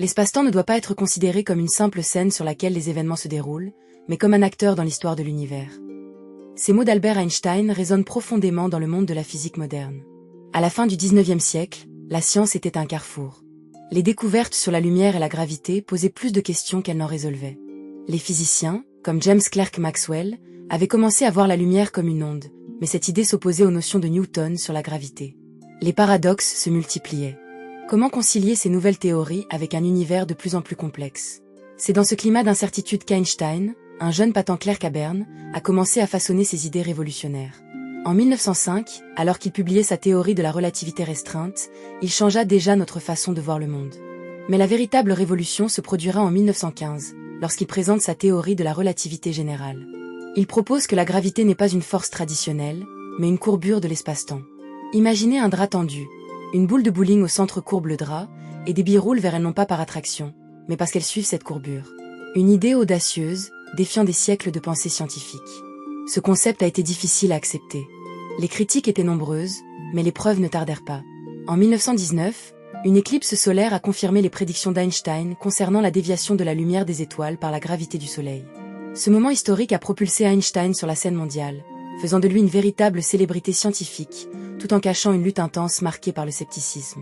L'espace-temps ne doit pas être considéré comme une simple scène sur laquelle les événements se déroulent, mais comme un acteur dans l'histoire de l'univers. Ces mots d'Albert Einstein résonnent profondément dans le monde de la physique moderne. À la fin du XIXe siècle, la science était un carrefour. Les découvertes sur la lumière et la gravité posaient plus de questions qu'elles n'en résolvaient. Les physiciens, comme James Clerk Maxwell, avaient commencé à voir la lumière comme une onde, mais cette idée s'opposait aux notions de Newton sur la gravité. Les paradoxes se multipliaient. Comment concilier ces nouvelles théories avec un univers de plus en plus complexe? C'est dans ce climat d'incertitude qu'Einstein, un jeune patent clerc à Berne, a commencé à façonner ses idées révolutionnaires. En 1905, alors qu'il publiait sa théorie de la relativité restreinte, il changea déjà notre façon de voir le monde. Mais la véritable révolution se produira en 1915, lorsqu'il présente sa théorie de la relativité générale. Il propose que la gravité n'est pas une force traditionnelle, mais une courbure de l'espace-temps. Imaginez un drap tendu. Une boule de bowling au centre courbe le drap, et des billes roulent vers elle non pas par attraction, mais parce qu'elles suivent cette courbure. Une idée audacieuse, défiant des siècles de pensée scientifique. Ce concept a été difficile à accepter. Les critiques étaient nombreuses, mais les preuves ne tardèrent pas. En 1919, une éclipse solaire a confirmé les prédictions d'Einstein concernant la déviation de la lumière des étoiles par la gravité du Soleil. Ce moment historique a propulsé Einstein sur la scène mondiale, faisant de lui une véritable célébrité scientifique, tout en cachant une lutte intense marquée par le scepticisme.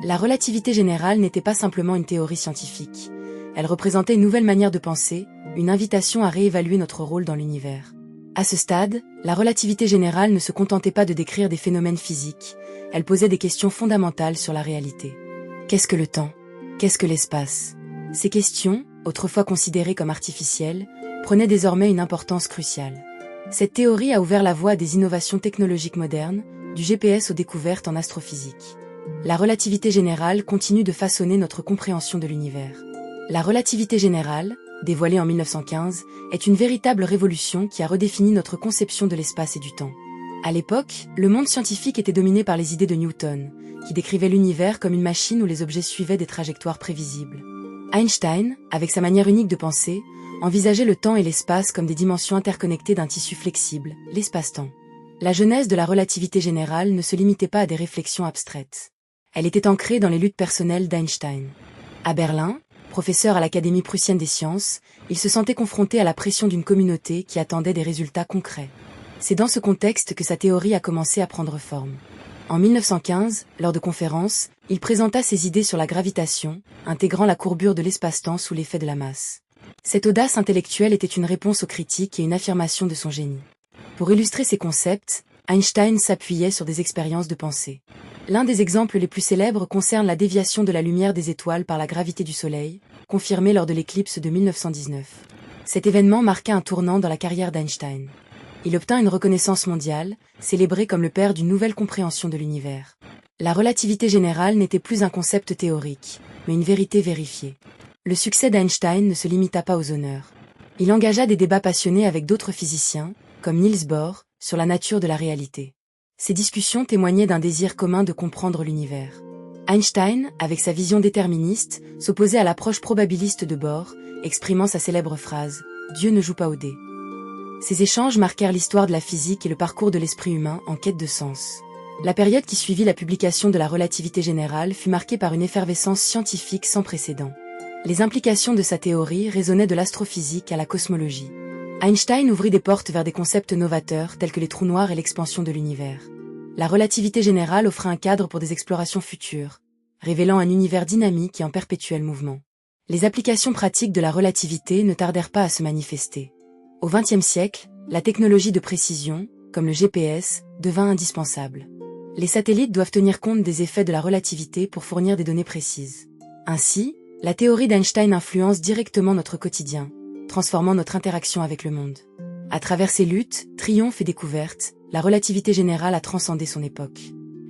La relativité générale n'était pas simplement une théorie scientifique. Elle représentait une nouvelle manière de penser, une invitation à réévaluer notre rôle dans l'univers. À ce stade, la relativité générale ne se contentait pas de décrire des phénomènes physiques, elle posait des questions fondamentales sur la réalité. Qu'est-ce que le temps? Qu'est-ce que l'espace? Ces questions, autrefois considérées comme artificielles, prenaient désormais une importance cruciale. Cette théorie a ouvert la voie à des innovations technologiques modernes, du GPS aux découvertes en astrophysique. La relativité générale continue de façonner notre compréhension de l'univers. La relativité générale, dévoilée en 1915, est une véritable révolution qui a redéfini notre conception de l'espace et du temps. À l'époque, le monde scientifique était dominé par les idées de Newton, qui décrivait l'univers comme une machine où les objets suivaient des trajectoires prévisibles. Einstein, avec sa manière unique de penser, envisageait le temps et l'espace comme des dimensions interconnectées d'un tissu flexible, l'espace-temps. La genèse de la relativité générale ne se limitait pas à des réflexions abstraites. Elle était ancrée dans les luttes personnelles d'Einstein. À Berlin, professeur à l'Académie prussienne des sciences, il se sentait confronté à la pression d'une communauté qui attendait des résultats concrets. C'est dans ce contexte que sa théorie a commencé à prendre forme. En 1915, lors de conférences, il présenta ses idées sur la gravitation, intégrant la courbure de l'espace-temps sous l'effet de la masse. Cette audace intellectuelle était une réponse aux critiques et une affirmation de son génie. Pour illustrer ses concepts, Einstein s'appuyait sur des expériences de pensée. L'un des exemples les plus célèbres concerne la déviation de la lumière des étoiles par la gravité du Soleil, confirmée lors de l'éclipse de 1919. Cet événement marqua un tournant dans la carrière d'Einstein. Il obtint une reconnaissance mondiale, célébré comme le père d'une nouvelle compréhension de l'univers. La relativité générale n'était plus un concept théorique, mais une vérité vérifiée. Le succès d'Einstein ne se limita pas aux honneurs. Il engagea des débats passionnés avec d'autres physiciens, comme Niels Bohr, sur la nature de la réalité. Ces discussions témoignaient d'un désir commun de comprendre l'univers. Einstein, avec sa vision déterministe, s'opposait à l'approche probabiliste de Bohr, exprimant sa célèbre phrase « Dieu ne joue pas au dé ». Ces échanges marquèrent l'histoire de la physique et le parcours de l'esprit humain en quête de sens. La période qui suivit la publication de la relativité générale fut marquée par une effervescence scientifique sans précédent. Les implications de sa théorie résonnaient de l'astrophysique à la cosmologie. Einstein ouvrit des portes vers des concepts novateurs tels que les trous noirs et l'expansion de l'univers. La relativité générale offrait un cadre pour des explorations futures, révélant un univers dynamique et en perpétuel mouvement. Les applications pratiques de la relativité ne tardèrent pas à se manifester. Au XXe siècle, la technologie de précision, comme le GPS, devint indispensable. Les satellites doivent tenir compte des effets de la relativité pour fournir des données précises. Ainsi, la théorie d'Einstein influence directement notre quotidien, transformant notre interaction avec le monde. À travers ses luttes, triomphes et découvertes, la relativité générale a transcendé son époque.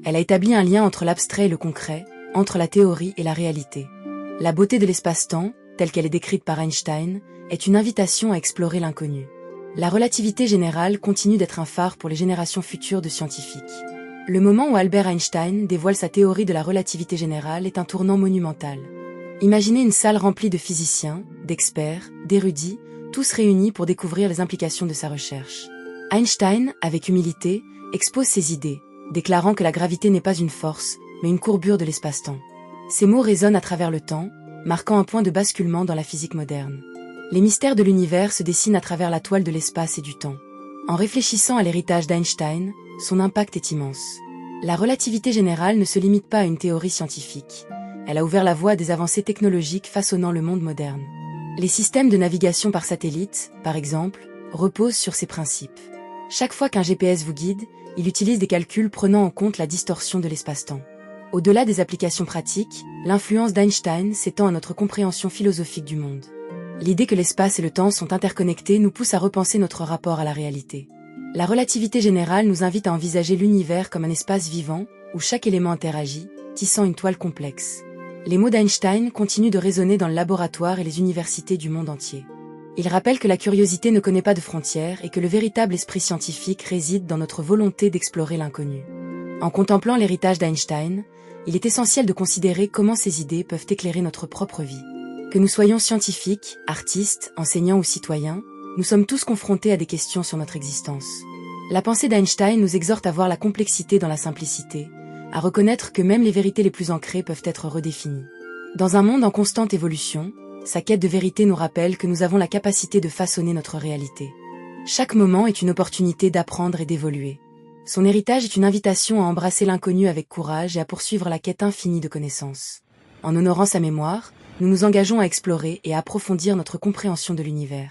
Elle a établi un lien entre l'abstrait et le concret, entre la théorie et la réalité. La beauté de l'espace-temps, telle qu'elle est décrite par Einstein, est une invitation à explorer l'inconnu. La relativité générale continue d'être un phare pour les générations futures de scientifiques. Le moment où Albert Einstein dévoile sa théorie de la relativité générale est un tournant monumental. Imaginez une salle remplie de physiciens, d'experts, d'érudits, tous réunis pour découvrir les implications de sa recherche. Einstein, avec humilité, expose ses idées, déclarant que la gravité n'est pas une force, mais une courbure de l'espace-temps. Ces mots résonnent à travers le temps, marquant un point de basculement dans la physique moderne. Les mystères de l'univers se dessinent à travers la toile de l'espace et du temps. En réfléchissant à l'héritage d'Einstein, son impact est immense. La relativité générale ne se limite pas à une théorie scientifique. Elle a ouvert la voie à des avancées technologiques façonnant le monde moderne. Les systèmes de navigation par satellite, par exemple, reposent sur ces principes. Chaque fois qu'un GPS vous guide, il utilise des calculs prenant en compte la distorsion de l'espace-temps. Au-delà des applications pratiques, l'influence d'Einstein s'étend à notre compréhension philosophique du monde. L'idée que l'espace et le temps sont interconnectés nous pousse à repenser notre rapport à la réalité. La relativité générale nous invite à envisager l'univers comme un espace vivant, où chaque élément interagit, tissant une toile complexe. Les mots d'Einstein continuent de résonner dans le laboratoire et les universités du monde entier. Il rappelle que la curiosité ne connaît pas de frontières et que le véritable esprit scientifique réside dans notre volonté d'explorer l'inconnu. En contemplant l'héritage d'Einstein, il est essentiel de considérer comment ces idées peuvent éclairer notre propre vie. Que nous soyons scientifiques, artistes, enseignants ou citoyens, nous sommes tous confrontés à des questions sur notre existence. La pensée d'Einstein nous exhorte à voir la complexité dans la simplicité, à reconnaître que même les vérités les plus ancrées peuvent être redéfinies. Dans un monde en constante évolution, sa quête de vérité nous rappelle que nous avons la capacité de façonner notre réalité. Chaque moment est une opportunité d'apprendre et d'évoluer. Son héritage est une invitation à embrasser l'inconnu avec courage et à poursuivre la quête infinie de connaissances. En honorant sa mémoire, nous nous engageons à explorer et à approfondir notre compréhension de l'univers.